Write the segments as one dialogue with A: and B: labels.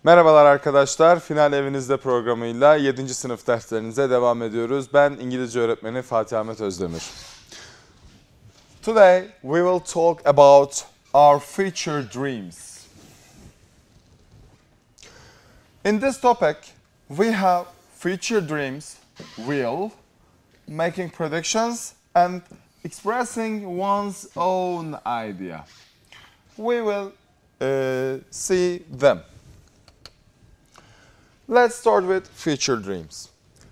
A: Merhabalar arkadaşlar, Final Evinizde programıyla 7. sınıf derslerinize devam ediyoruz. Ben İngilizce öğretmeni Fatih Ahmet Özdemir. Today we will talk about our future dreams. In this topic, we have future dreams, will, making predictions, and expressing one's own idea. We will see them. Let's start with future dreams.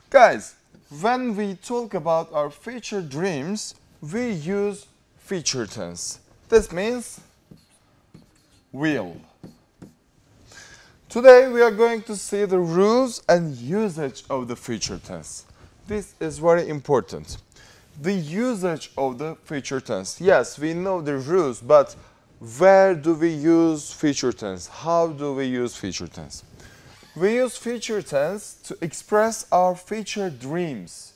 A: Guys, when we talk about our future dreams, we use future tense. This means will. Today we are going to see the rules and usage of the future tense. This is very important. The usage of the future tense. Yes, we know the rules, but where do we use future tense? How do we use future tense? We use future tense to express our future dreams.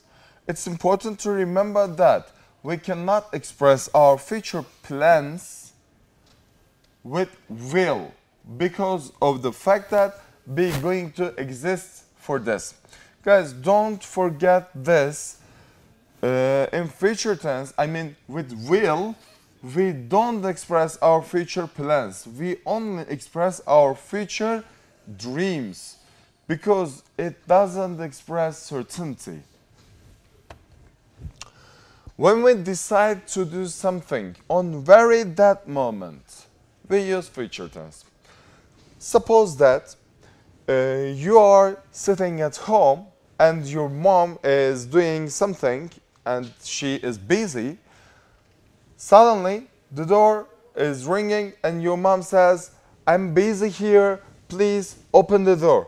A: It's important to remember that we cannot express our future plans with will because of the fact that we're going to exist for this. Guys, don't forget this. In future tense, I mean with will, we don't express our future plans. We only express our future dreams because it doesn't express certainty. When we decide to do something on very that moment, we use future tense. Suppose that you are sitting at home and your mom is doing something and she is busy. Suddenly, the door is ringing and your mom says, "I'm busy here, please open the door."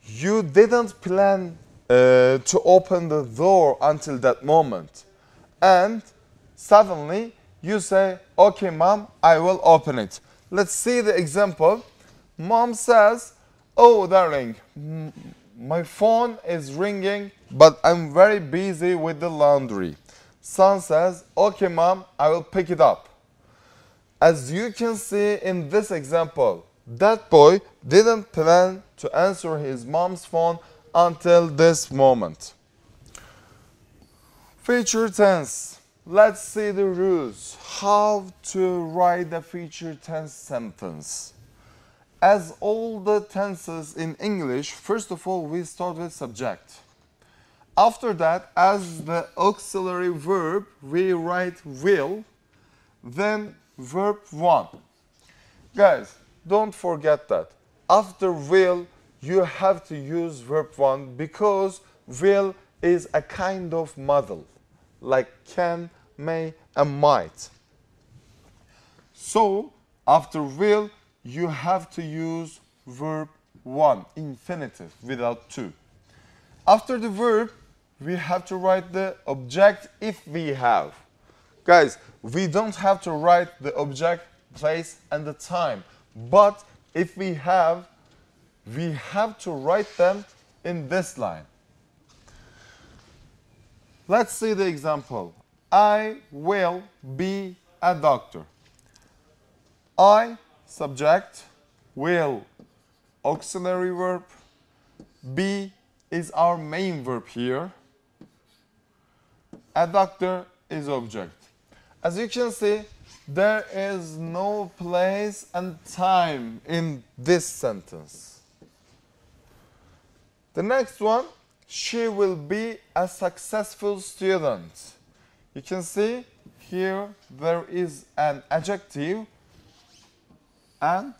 A: You didn't plan to open the door until that moment. And suddenly, you say, "Okay, mom, I will open it." Let's see the example. Mom says, "Oh, darling, my phone is ringing, but I'm very busy with the laundry." Son says, "Okay, mom, I will pick it up." As you can see in this example, that boy didn't plan to answer his mom's phone until this moment. Future tense. Let's see the rules. How to write a future tense sentence. As all the tenses in English, first of all, we start with subject. After that, as the auxiliary verb, we write will, then verb 1. Guys, don't forget that. After will, you have to use verb 1 because will is a kind of model, like can, may, and might. So, after will, you have to use verb 1, infinitive, without 2. After the verb, we have to write the object if we have. Guys, we don't have to write the object, place, and the time. But if we have to write them in this line. Let's see the example. I will be a doctor. I, subject, will, auxiliary verb, be is our main verb here. A doctor is object. As you can see, there is no place and time in this sentence. The next one, she will be a successful student. You can see here there is an adjective and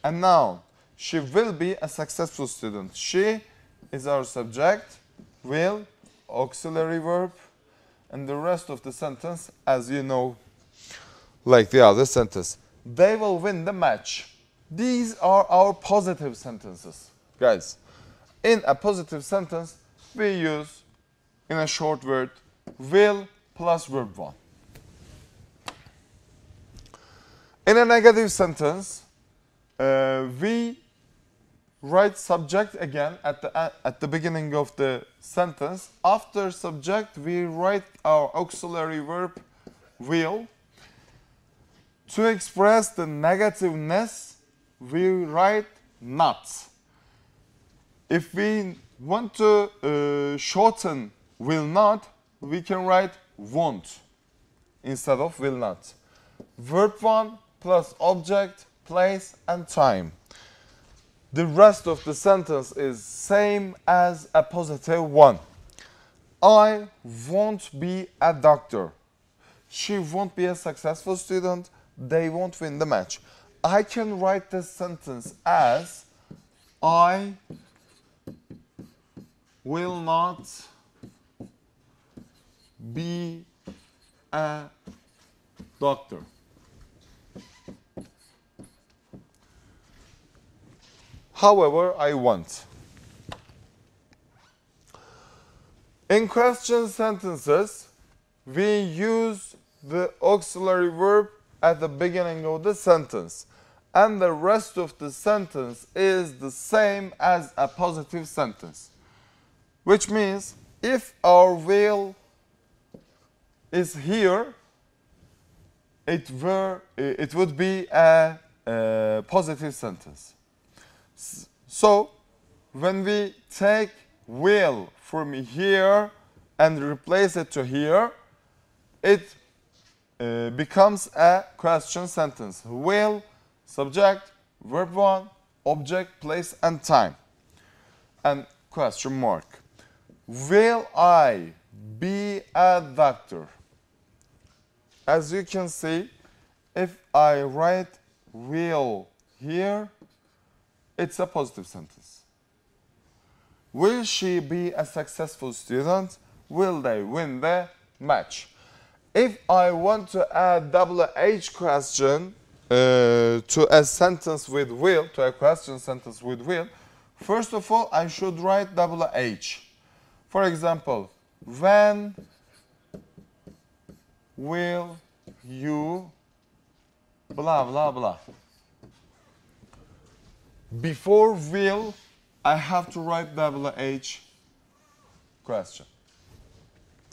A: a noun. She will be a successful student. She is our subject, will, auxiliary verb, and the rest of the sentence, as you know, like the other sentence. They will win the match. These are our positive sentences. Guys, in a positive sentence, we use, in a short word, will plus verb 1. In a negative sentence, we write subject again at the beginning of the sentence. After subject, we write our auxiliary verb will. To express the negativeness, we write not. If we want to shorten will not, we can write won't instead of will not. Verb 1 plus object, place, and time. The rest of the sentence is same as a positive one. I won't be a doctor. She won't be a successful student. They won't win the match. I can write this sentence as I will not be a doctor. However, I want. In question sentences, we use the auxiliary verb at the beginning of the sentence, and the rest of the sentence is the same as a positive sentence. Which means if our will is here, it would be a positive sentence. So when we take will from here and replace it to here, it becomes a question sentence. Will, subject, verb 1, object, place, and time. And question mark. Will I be a doctor? As you can see, if I write will here, it's a positive sentence. Will she be a successful student? Will they win the match? If I want to add WH question to a sentence with will, to a question sentence with will, first of all, I should write WH. For example, when will you blah, blah, blah. Before will, I have to write WH question.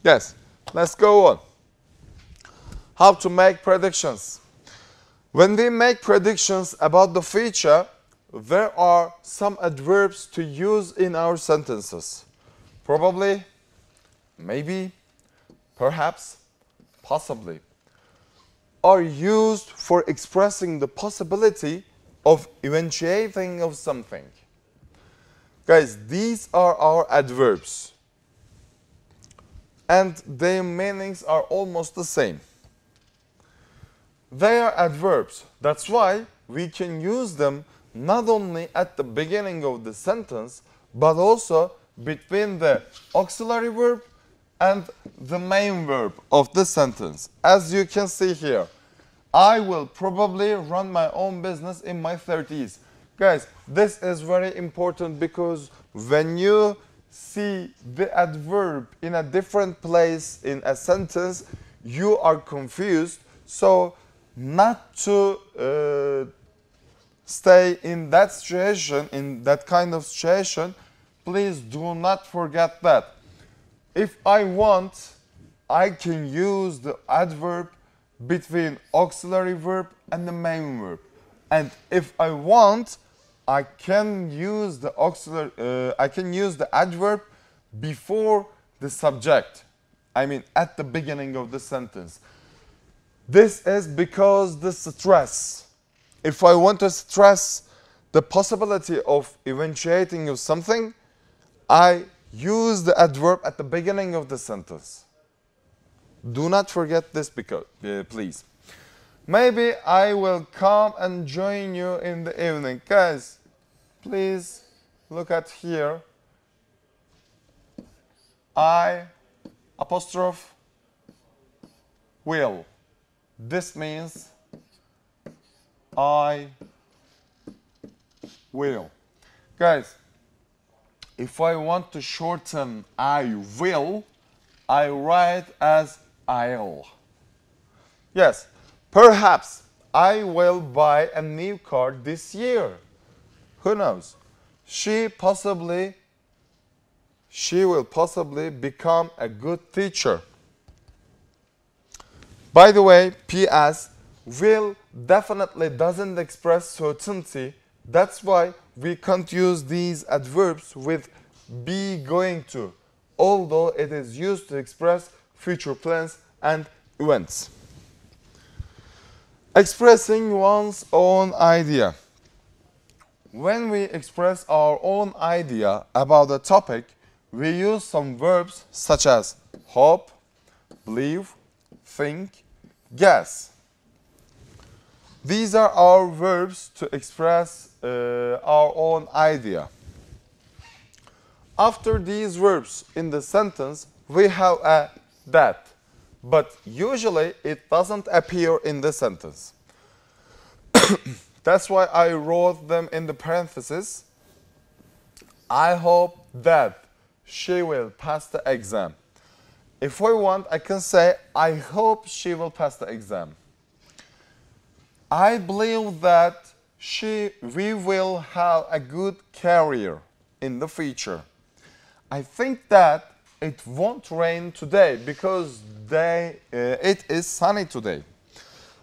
A: Yes, let's go on. How to make predictions. When we make predictions about the future, there are some adverbs to use in our sentences. Probably, maybe, perhaps, possibly, are used for expressing the possibility of eventuating of something. Guys, these are our adverbs, and their meanings are almost the same. They are adverbs. That's why we can use them not only at the beginning of the sentence, but also between the auxiliary verb and the main verb of the sentence. As you can see here, I will probably run my own business in my 30s. Guys, this is very important because when you see the adverb in a different place in a sentence, you are confused. So not to stay in that situation, in that kind of situation, please do not forget that. If I want, I can use the adverb between auxiliary verb and the main verb. And if I want, I can use the auxiliary, I can use the adverb before the subject. I mean, at the beginning of the sentence. This is because the stress. If I want to stress the possibility of eventuating of something, I use the adverb at the beginning of the sentence. Do not forget this, because, please. Maybe I will come and join you in the evening. Guys, please look at here. I apostrophe will. This means I will. Guys, if I want to shorten I will, I write as I'll. Yes, perhaps I will buy a new car this year. Who knows? She will possibly become a good teacher. By the way, PS, will definitely doesn't express certainty That's why we can't use these adverbs with be going to, although it is used to express future plans and events. Expressing one's own idea. When we express our own idea about a topic, we use some verbs such as hope, believe, think, guess. These are our verbs to express our own idea. After these verbs in the sentence, we have a that, but usually it doesn't appear in the sentence. That's why I wrote them in the parentheses. I hope that she will pass the exam. If I want, I can say, I hope she will pass the exam. I believe that we will have a good career in the future. I think that it won't rain today because it is sunny today.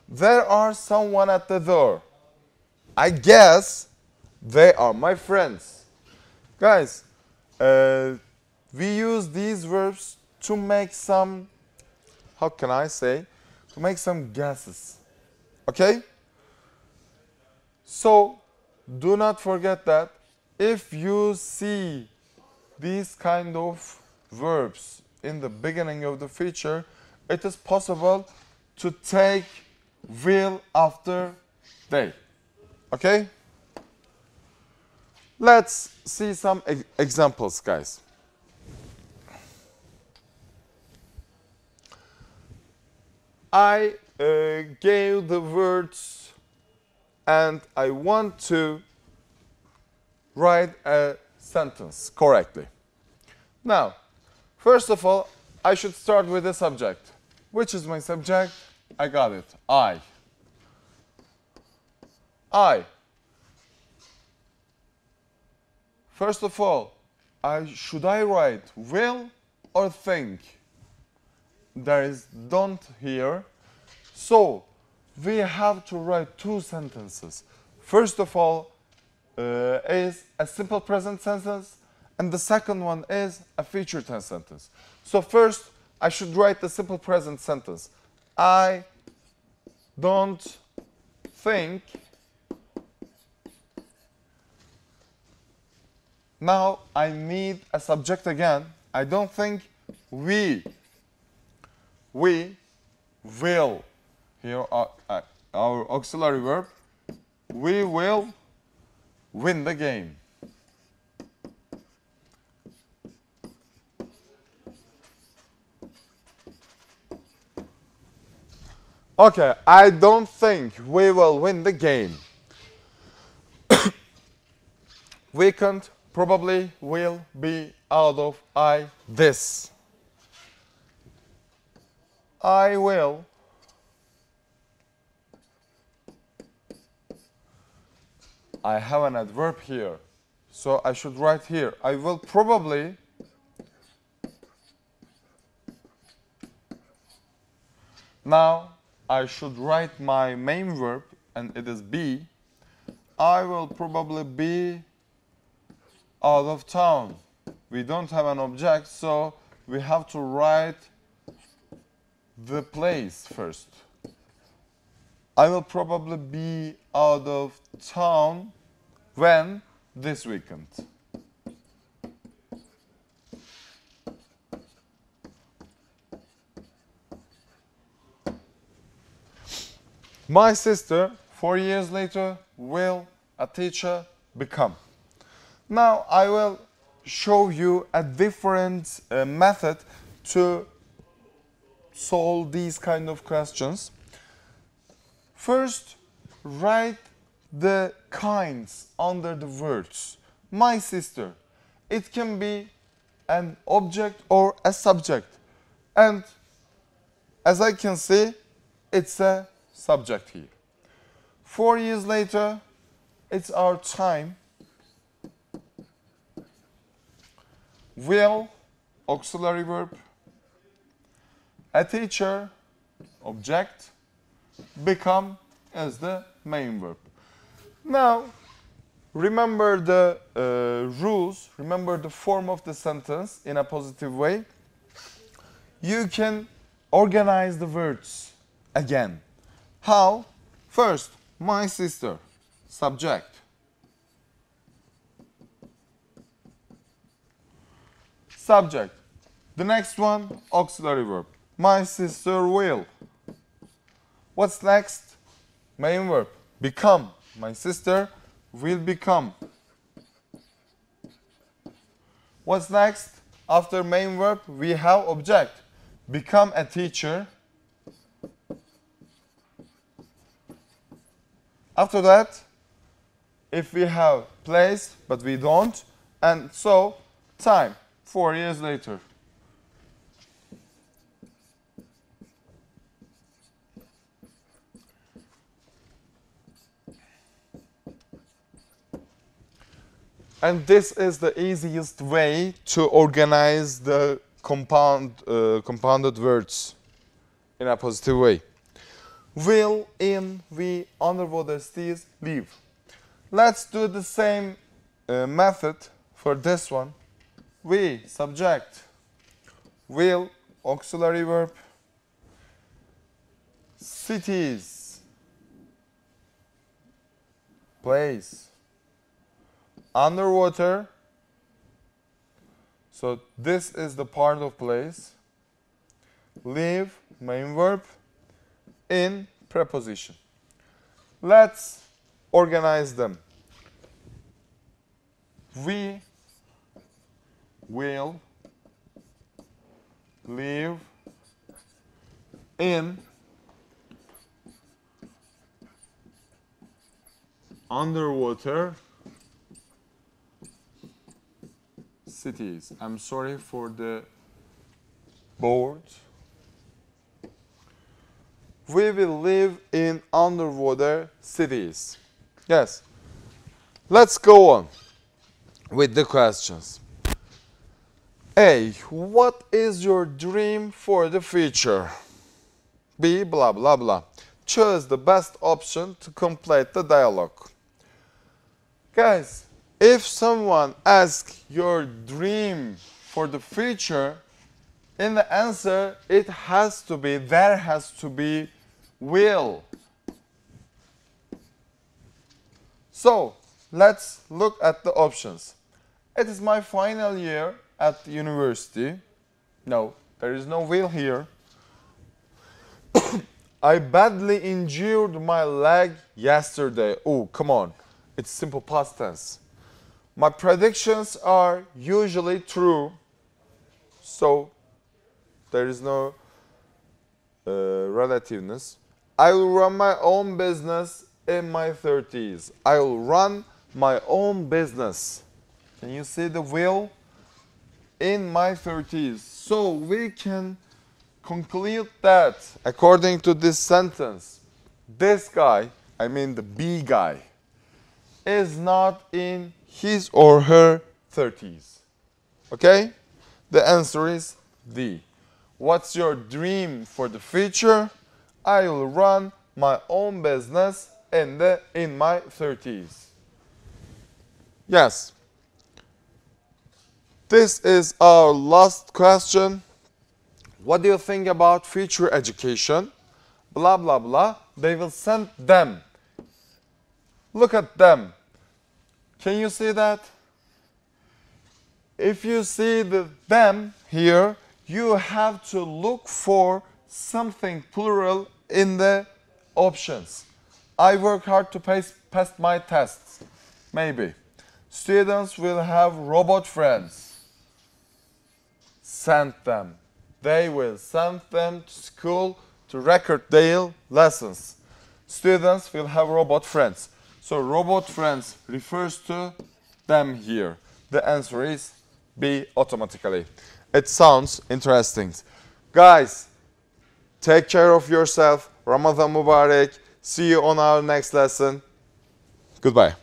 A: There are someone at the door. I guess they are my friends. Guys, we use these verbs to make some, how can I say, to make some guesses. Okay? So, do not forget that if you see these kind of verbs in the beginning of the feature, it is possible to take will after they. Okay? Let's see some examples, guys. I gave the words and I want to write a sentence correctly. Now, first of all, I should start with the subject. Which is my subject? I got it. I. First of all, should I write will or think? There is don't here. So, we have to write two sentences. First of all is a simple present sentence, and the second one is a future tense sentence. So first, I should write the simple present sentence. I don't think. Now I need a subject again. I don't think we will. Here our auxiliary verb. We will win the game. Okay, I don't think we will win the game. We can't, probably will be out of this. I will. I have an adverb here, so I should write here. I will probably. Now I should write my main verb, and it is be. I will probably be out of town. We don't have an object, so we have to write the place first. I will probably be out of town when? This weekend. My sister, 4 years later, will a teacher become. Now I will show you a different method to solve these kind of questions. First, write the kinds under the words. My sister. It can be an object or a subject. And as I can see, it's a subject here. 4 years later, it's our time. Will, auxiliary verb. A teacher, object. Become as the main verb. Now, remember the rules, remember the form of the sentence in a positive way. You can organize the words again. How? First, my sister, subject. Subject. The next one, auxiliary verb. My sister will. What's next? Main verb. Become. My sister will become. What's next? After main verb, we have object. Become a teacher. After that, if we have place, but we don't, and so time, 4 years later. And this is the easiest way to organize the compounded words in a positive way. Will, in, we, underwater cities, leave. Let's do the same method for this one. We, subject. Will, auxiliary verb. Cities. Place. Underwater. So this is the part of place. Leave, main verb. In, preposition. Let's organize them. We will live in underwater cities. I'm sorry for the board. We will live in underwater cities. Yes. Let's go on with the questions. A. What is your dream for the future? B. Blah, blah, blah. Choose the best option to complete the dialogue. Guys, if someone asks your dream for the future, in the answer, there has to be will. So, let's look at the options. It is my final year at the university. No, there is no will here. I badly injured my leg yesterday. Oh, come on. It's simple past tense. My predictions are usually true. So, there is no relativeness. I will run my own business in my 30s. I will run my own business. Can you see the will? In my 30s. So we can conclude that according to this sentence, this guy, I mean the B guy, is not in his or her 30s. Okay? The answer is D. What's your dream for the future? I will run my own business in my 30s. Yes. This is our last question. What do you think about future education? Blah, blah, blah. They will send them. Look at them. Can you see that? If you see the them here, you have to look for something plural in the options. I work hard to pass my tests. Maybe. Students will have robot friends. Send them. They will send them to school to record their lessons. Students will have robot friends. So robot friends refers to them here. The answer is B automatically. It sounds interesting. Guys, take care of yourself. Ramadan Mubarak. See you on our next lesson. Goodbye.